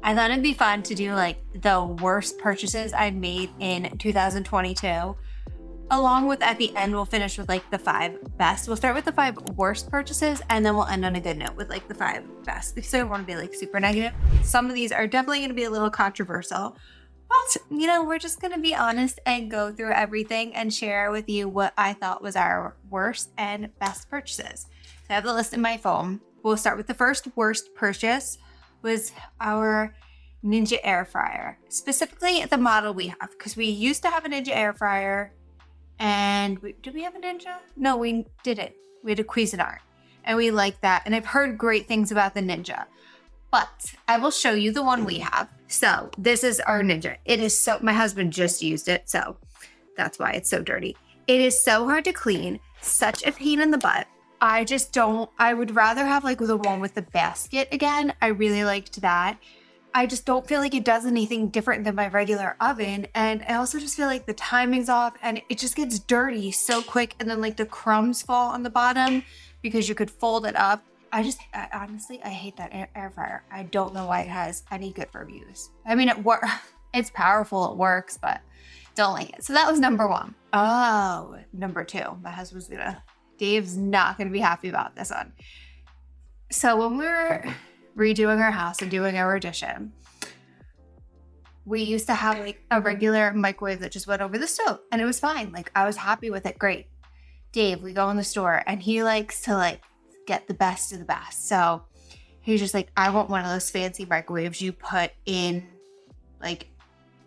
I thought it'd be fun to do like the worst purchases I made in 2022. Along with at the end, we'll finish with like the 5 best. We'll start with the 5 worst purchases and then we'll end on a good note with like the 5 best because I don't want to be like super negative. Some of these are definitely going to be a little controversial, but we're just going to be honest and go through everything and share with you what I thought was our worst and best purchases. So I have the list in my phone. We'll start with the first worst purchase was our Ninja air fryer, specifically the model we have, because we used to have a Ninja air fryer. And did we have a Ninja? No, we didn't. We had a Cuisinart and we like that. And I've heard great things about the Ninja, but I will show you the one we have. So this is our Ninja. It is my husband just used it. So that's why it's so dirty. It is so hard to clean, such a pain in the butt. I would rather have like the one with the basket again. I really liked that. I just don't feel like it does anything different than my regular oven. And I also just feel like the timing's off and it just gets dirty so quick. And then like the crumbs fall on the bottom because you could fold it up. Honestly, I hate that air fryer. I don't know why it has any good reviews. I mean, it's powerful, it works, but don't like it. So that was number 1. Oh, number 2. My husband's Dave's not gonna be happy about this one. So when we were redoing our house and doing our addition, we used to have like a regular microwave that just went over the stove and it was fine. Like I was happy with it. Great. Dave, we go in the store and he likes to like get the best of the best. So he's just like, I want one of those fancy microwaves you put in like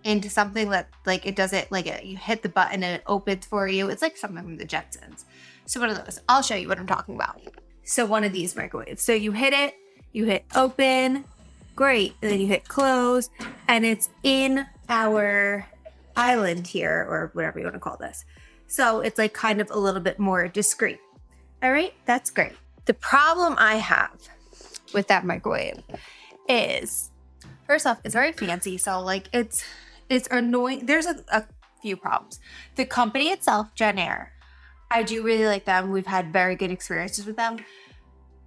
into something that like it does it like you hit the button and it opens for you. It's like something from the Jetsons. So one of those. I'll show you what I'm talking about. So one of these microwaves. So you hit it, you hit open, great, and then you hit close, and it's in our island here, or whatever you want to call this. So it's like kind of a little bit more discreet. All right, that's great. The problem I have with that microwave is, first off, it's very fancy. So like it's annoying. There's a few problems. The company itself, Jen Air, I do really like them. We've had very good experiences with them.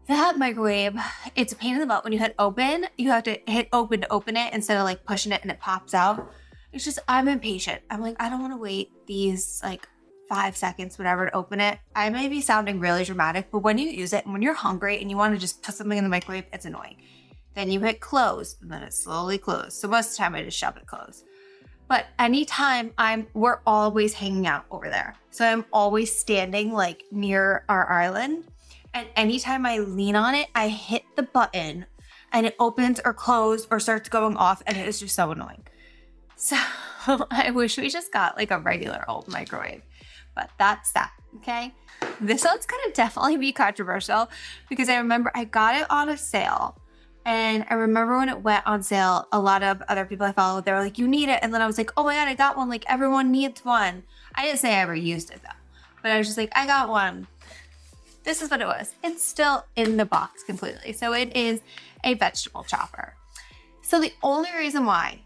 That microwave, it's a pain in the butt. When you hit open, you have to hit open to open it instead of like pushing it and it pops out. It's just, I'm impatient. I'm like, I don't want to wait these like 5 seconds, whatever, to open it. I may be sounding really dramatic, but when you use it and when you're hungry and you want to just put something in the microwave, it's annoying. Then you hit close and then it slowly closes. So most of the time I just shove it closed. But anytime we're always hanging out over there. So I'm always standing like near our island. And anytime I lean on it, I hit the button and it opens or closes or starts going off and it is just so annoying. So I wish we just got like a regular old microwave, but that's that, okay? This one's gonna definitely be controversial because I remember I got it on a sale. And I remember when it went on sale, a lot of other people I followed, they were like, you need it. And then I was like, oh my God, I got one. Like everyone needs one. I didn't say I ever used it though, but I was just like, I got one. This is what it was. It's still in the box completely. So it is a vegetable chopper. So the only reason why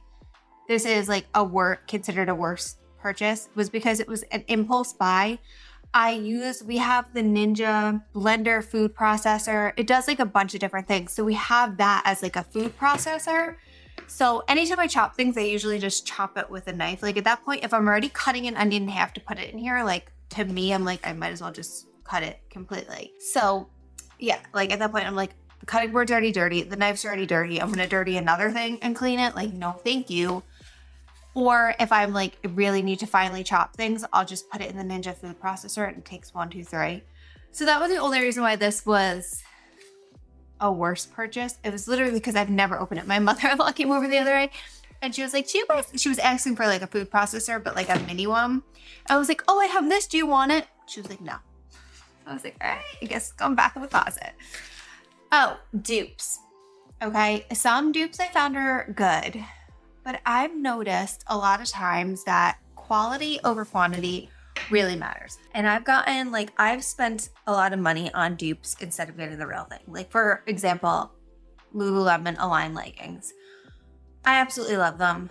this is like considered a worse purchase was because it was an impulse buy. We have the Ninja blender food processor. It does like a bunch of different things. So we have that as like a food processor. So anytime I chop things, I usually just chop it with a knife. Like at that point, if I'm already cutting an onion in half to put it in here, like to me, I'm like, I might as well just cut it completely. So yeah, like at that point, I'm like, the cutting board's already dirty. The knife's already dirty. I'm gonna dirty another thing and clean it. Like, no, thank you. Or if I'm like, really need to finally chop things, I'll just put it in the Ninja food processor and it takes 1, 2, 3. So that was the only reason why this was a worse purchase. It was literally because I've never opened it. My mother-in-law came over the other day and she was like, she was asking for like a food processor, but like a mini one. I was like, oh, I have this. Do you want it? She was like, no. I was like, all right, I guess it's going back in the closet. Oh, dupes. Okay, some dupes I found are good. But I've noticed a lot of times that quality over quantity really matters. And I've spent a lot of money on dupes instead of getting the real thing. Like for example, Lululemon Align leggings. I absolutely love them.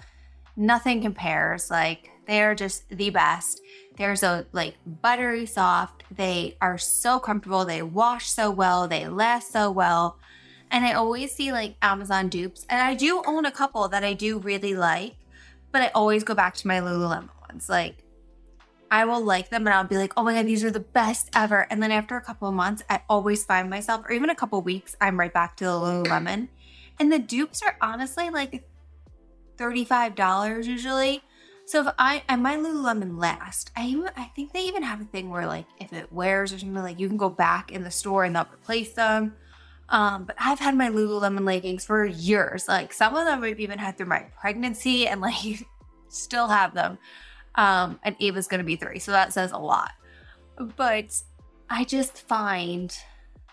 Nothing compares. Like they are just the best. They're so like buttery soft. They are so comfortable. They wash so well. They last so well. And I always see like Amazon dupes. And I do own a couple that I do really like, but I always go back to my Lululemon ones. Like I will like them and I'll be like, oh my God, these are the best ever. And then after a couple of months, I always find myself, or even a couple of weeks, I'm right back to the Lululemon. And the dupes are honestly like $35 usually. So if and my Lululemon last, I think they even have a thing where like if it wears or something, like you can go back in the store and they'll replace them. But I've had my Lululemon leggings for years. Like some of them I've even had through my pregnancy and like still have them. And Ava's gonna be 3, so that says a lot. But I just find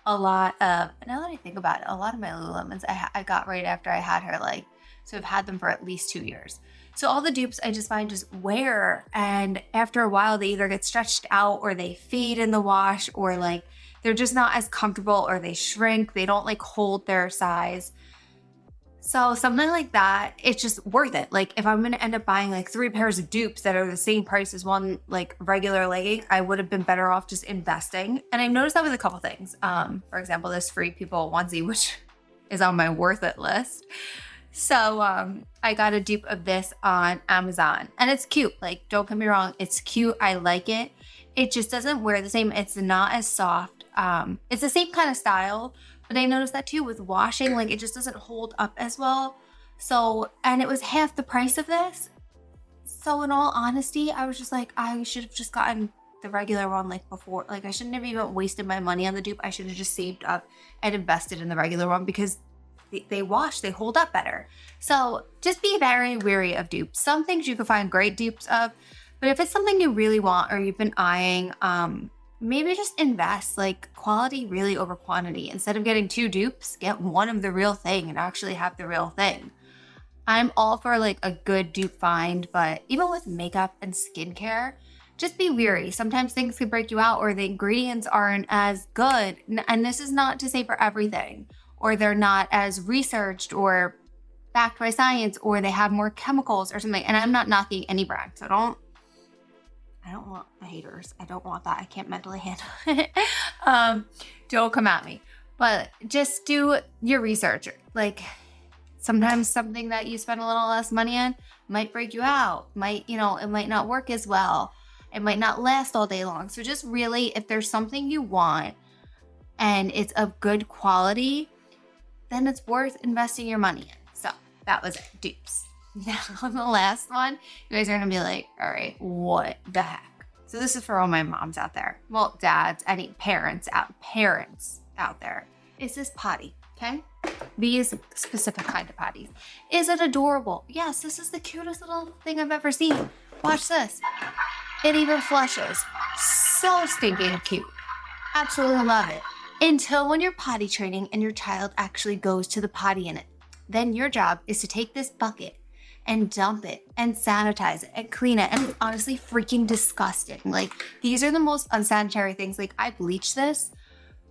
a lot of, now that I think about it, a lot of my Lululemons I got right after I had her, like, so I've had them for at least 2 years. So all the dupes I just find just wear, and after a while they either get stretched out or they fade in the wash, or like they're just not as comfortable, or they shrink, they don't like hold their size. So something like that, it's just worth it. Like if I'm gonna end up buying like 3 pairs of dupes that are the same price as one like regular legging, I would have been better off just investing. And I've noticed that with a couple things. For example, this Free People onesie, which is on my worth it list. So I got a dupe of this on Amazon and it's cute. Like, don't get me wrong, it's cute. I like it. It just doesn't wear the same. It's not as soft. It's the same kind of style, but I noticed that too with washing, like it just doesn't hold up as well. So, and it was half the price of this. So in all honesty, I was just like, I should have just gotten the regular one like before. Like I shouldn't have even wasted my money on the dupe. I should have just saved up and invested in the regular one because they wash, they hold up better. So just be very wary of dupes. Some things you can find great dupes of, but if it's something you really want or you've been eyeing, maybe just invest, like quality really over quantity. Instead of getting 2 dupes, get one of the real thing and actually have the real thing. I'm all for like a good dupe find, but even with makeup and skincare, just be wary. Sometimes things can break you out or the ingredients aren't as good. And this is not to say for everything, or they're not as researched or backed by science, or they have more chemicals or something. And I'm not knocking any brand, so I don't want the haters. I don't want that. I can't mentally handle it. Don't come at me. But just do your research. Like sometimes something that you spend a little less money on might break you out. It might not work as well. It might not last all day long. So just really, if there's something you want and it's of good quality, then it's worth investing your money in. So that was it, dupes. Now on the last one, you guys are gonna be like, all right, what the heck? So this is for all my moms out there. Well, dads, any parents out there. Is this Potty, okay? These specific kind of potties. Is it adorable? Yes, this is the cutest little thing I've ever seen. Watch this. It even flushes. So stinking cute. Absolutely love it. Until when you're potty training and your child actually goes to the potty in it. Then your job is to take this bucket and dump it and sanitize it and clean it. And it's honestly freaking disgusting. Like these are the most unsanitary things. Like I bleach this,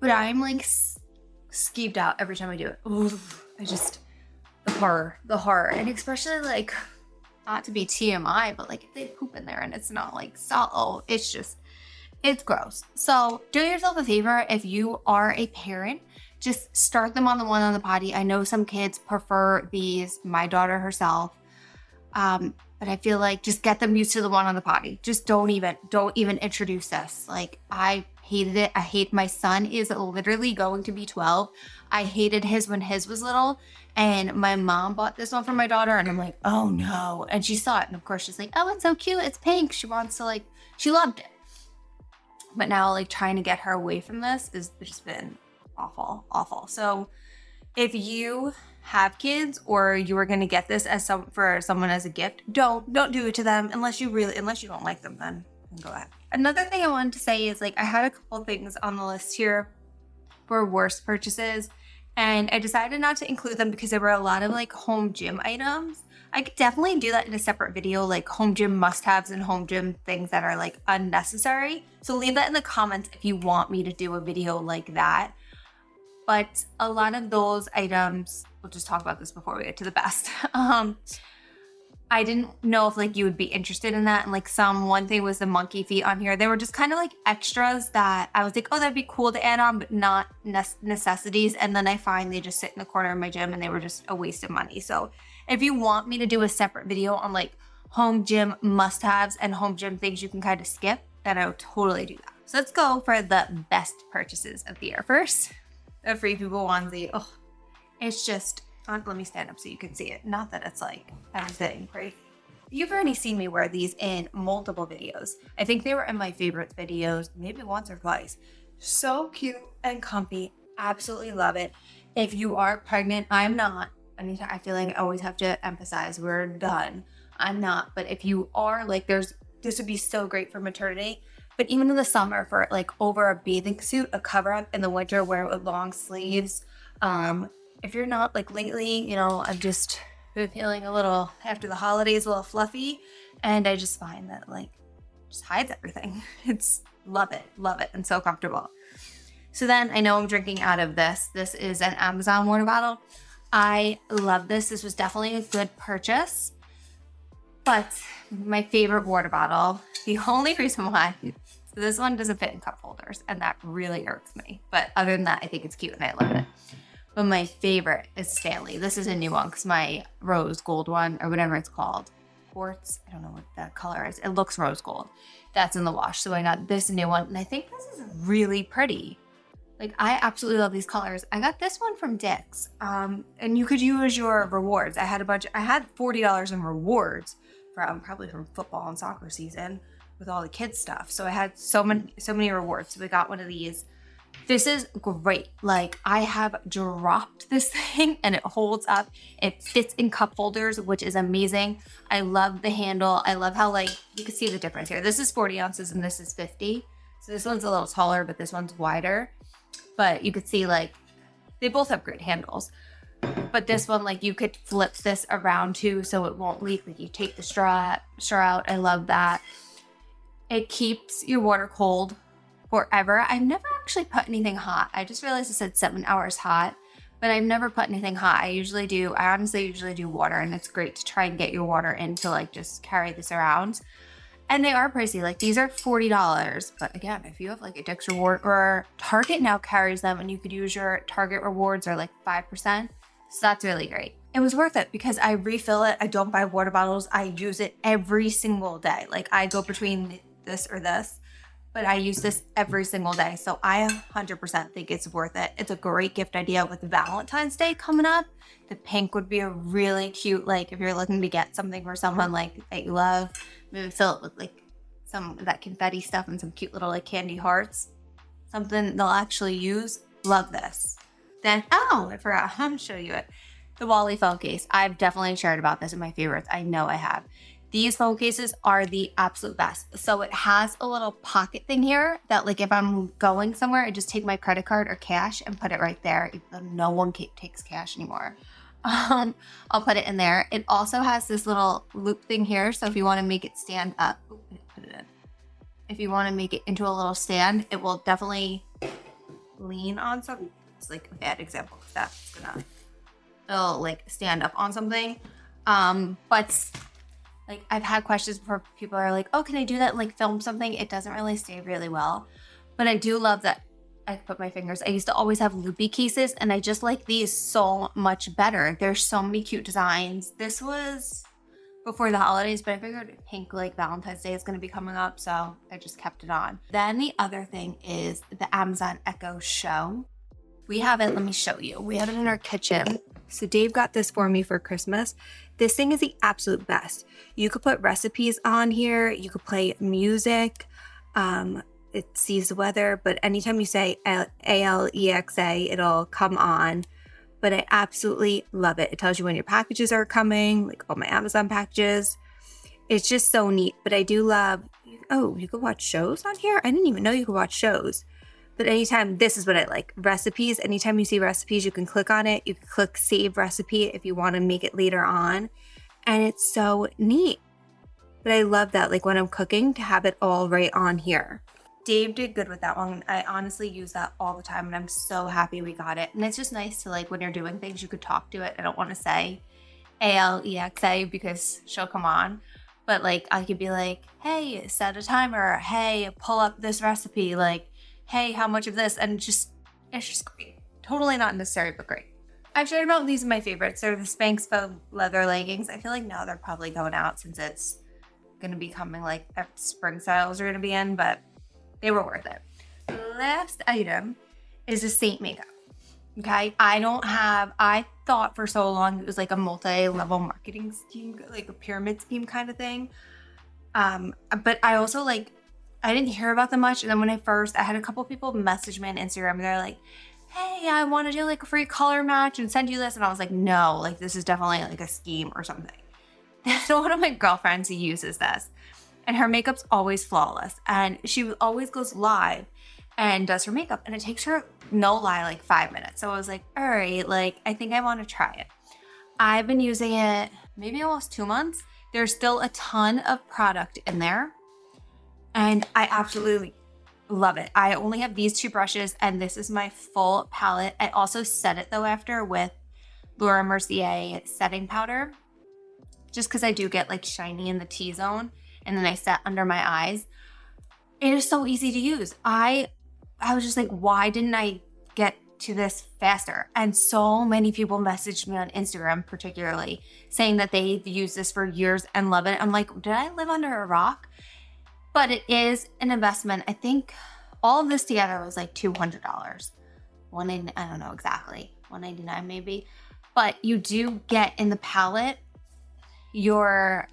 but I'm like skeeved out every time I do it. Ooh, the horror. And especially like, not to be TMI, but like if they poop in there and it's not like salt, it's gross. So do yourself a favor. If you are a parent, just start them on the one on the potty. I know some kids prefer these, my daughter herself. But I feel like just get them used to the one on the potty. Just don't even introduce this. Like I hated it. My son is literally going to be 12. I hated his when his was little. And my mom bought this one for my daughter and I'm like, oh no. And she saw it. And of course she's like, oh, it's so cute. It's pink. She loved it. But now like trying to get her away from this has just been awful. So if you have kids or you are going to get this for someone as a gift, don't do it to them unless you don't like them, then go ahead. Another thing I wanted to say is like I had a couple things on the list here for worst purchases and I decided not to include them because there were a lot of like home gym items. I could definitely do that in a separate video, like home gym must-haves and home gym things that are like unnecessary. So leave that in the comments if you want me to do a video like that. But a lot of those items, we'll just talk about this before we get to the best. A I didn't know if like you would be interested in that. And like one thing was the monkey feet on here. They were just kind of like extras that I was like, oh, that'd be cool to add on, but not necessities. And then I find they just sit in the corner of my gym and they were just a waste of money. So if you want me to do a separate video on like home gym must-haves and home gym things you can kind of skip, then I would totally do that. So let's go for the best purchases of the year first. The Free People onesie. Oh, it's just, let me stand up so you can see it. Not that it's like anything crazy. You've already seen me wear these in multiple videos. I think they were in my favorites videos, maybe once or twice. So cute and comfy. Absolutely love it. If you are pregnant, I'm not. I feel like I always have to emphasize we're done. I'm not. But if you are, like, this would be so great for maternity. But even in the summer, for like over a bathing suit, a cover up. In the winter, wear it with long sleeves. If you're not, like lately, you know, I've just been feeling a little, after the holidays, a little fluffy. And I just find that like, just hides everything. Love it, and so comfortable. So then I know I'm drinking out of this. This is an Amazon water bottle. I love this. This was definitely a good purchase. But my favorite water bottle, the only reason why, so this one doesn't fit in cup holders, and that really irks me. But other than that, I think it's cute and I love it. But my favorite is Stanley. This is a new one because my rose gold one, or whatever it's called, quartz, I don't know what that color is. It looks rose gold. That's in the wash. So I got this new one, and I think this is really pretty. Like, I absolutely love these colors. I got this one from Dick's, and you could use your rewards. I had $40 in rewards probably from football and soccer season with all the kids stuff. So I had so many rewards. So we got one of these. This is great. Like, I have dropped this thing and it holds up. It fits in cup holders, which is amazing. I love the handle. I love how, like, you can see the difference here. This is 40 ounces and this is 50. So this one's a little taller, but this one's wider. But you could see, like, they both have great handles. But this one, like, you could flip this around too so it won't leak. Like, you take the straw out. I love that. It keeps your water cold forever. I've never actually put anything hot. I just realized it said 7 hours hot, but I've never put anything hot. I honestly usually do water, and it's great to try and get your water in to like just carry this around. And they are pricey. Like, these are $40. But again, if you have like a Dick's reward, or Target now carries them, and you could use your Target rewards are like 5%. So that's really great. It was worth it because I refill it. I don't buy water bottles. I use it every single day. Like, I go between this or this, but I use this every single day. So I 100% think it's worth it. It's a great gift idea with Valentine's Day coming up. The pink would be a really cute, like, if you're looking to get something for someone like that you love, maybe fill it with like some of that confetti stuff and some cute little like candy hearts. Something they'll actually use. Love this. Then, oh, I forgot. I'm gonna show you it. The Wally phone case. I've definitely shared about this in my favorites. I know I have. These phone cases are the absolute best. So it has a little pocket thing here that, like, if I'm going somewhere, I just take my credit card or cash and put it right there. No one takes cash anymore. I'll put it in there. It also has this little loop thing here. So if you want to make it stand up, put it in. If you want to make it into a little stand, it will definitely lean on something. It's like a bad example of that. It'll like stand up on something. But like, I've had questions before, people are like, oh, can I do that and like film something? It doesn't really stay really well. But I do love that I put my fingers. I used to always have loopy cases, and I just like these so much better. There's so many cute designs. This was before the holidays, but I figured pink, like Valentine's Day is going to be coming up, so I just kept it on. Then the other thing is the Amazon Echo Show. We have it, let me show you. We have it in our kitchen. So Dave got this for me for Christmas. This thing is the absolute best. You could put recipes on here. You could play music. It sees the weather, but anytime you say Alexa, it'll come on. But I absolutely love it. It tells you when your packages are coming, like all my Amazon packages. It's just so neat. But I do love, oh, you could watch shows on here? I didn't even know you could watch shows. But anytime, this is what I like, recipes. Anytime you see recipes, you can click on it. You can click save recipe if you want to make it later on. And it's so neat. But I love that, like when I'm cooking, to have it all right on here. Dave did good with that one. I honestly use that all the time, and I'm so happy we got it. And it's just nice to, like, when you're doing things, you could talk to it. I don't want to say Alexa because she'll come on. But like I could be like, hey, set a timer. Hey, pull up this recipe. Like, hey, how much of this? And it's just great. Totally not necessary, but great. I've shared about these are my favorites. They're the Spanx faux leather leggings. I feel like now they're probably going out since it's going to be coming like spring styles are going to be in, but they were worth it. Last item is a Saint makeup. Okay. I thought for so long it was like a multi-level marketing scheme, like a pyramid scheme kind of thing. But I also I didn't hear about them much. And then when I had a couple people message me on Instagram and they're like, hey, I want to do like a free color match and send you this. And I was like, no, like this is definitely like a scheme or something. So one of my girlfriends who uses this and her makeup's always flawless. And she always goes live and does her makeup and it takes her, no lie, like 5 minutes. So I was like, all right, like I think I want to try it. I've been using it maybe almost 2 months. There's still a ton of product in there and I absolutely love it. I only have these 2 brushes and this is my full palette. I also set it though after with Laura Mercier setting powder just because I do get like shiny in the T-zone and then I set under my eyes. It is so easy to use. I was just like, why didn't I get to this faster? And so many people messaged me on Instagram particularly saying that they've used this for years and love it. I'm like, did I live under a rock? But it is an investment. I think all of this together was like $200. $199, I don't know exactly, $199 maybe. But you do get in the palette your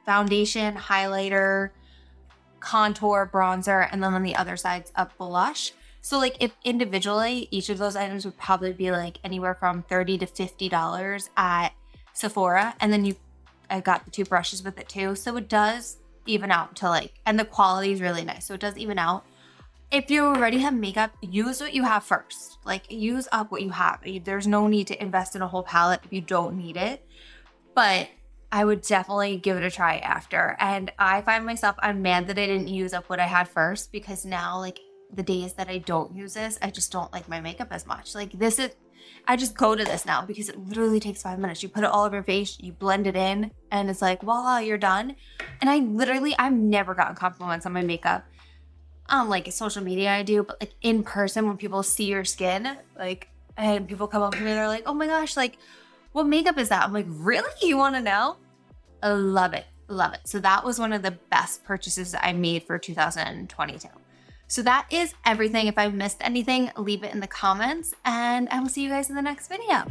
foundation, highlighter, contour, bronzer, and then on the other side's a blush. So like if individually, each of those items would probably be like anywhere from $30 to $50 at Sephora. And then I got the 2 brushes with it too. So it does even out to and the quality is really nice. So it does even out. If you already have makeup, use what you have first. Like use up what you have. There's no need to invest in a whole palette if you don't need it. But I would definitely give it a try after. And I find myself, I'm mad that I didn't use up what I had first because now the days that I don't use this, I just don't like my makeup as much. I just go to this now because it literally takes 5 minutes. You put it all over your face, you blend it in, and it's like, voila, you're done. And I've never gotten compliments on my makeup. On social media I do, but in person when people see your skin, and people come up to me, they're like, oh my gosh, what makeup is that? I'm like, really? You want to know? I love it. Love it. So that was one of the best purchases I made for 2022. So that is everything. If I missed anything, leave it in the comments and I will see you guys in the next video.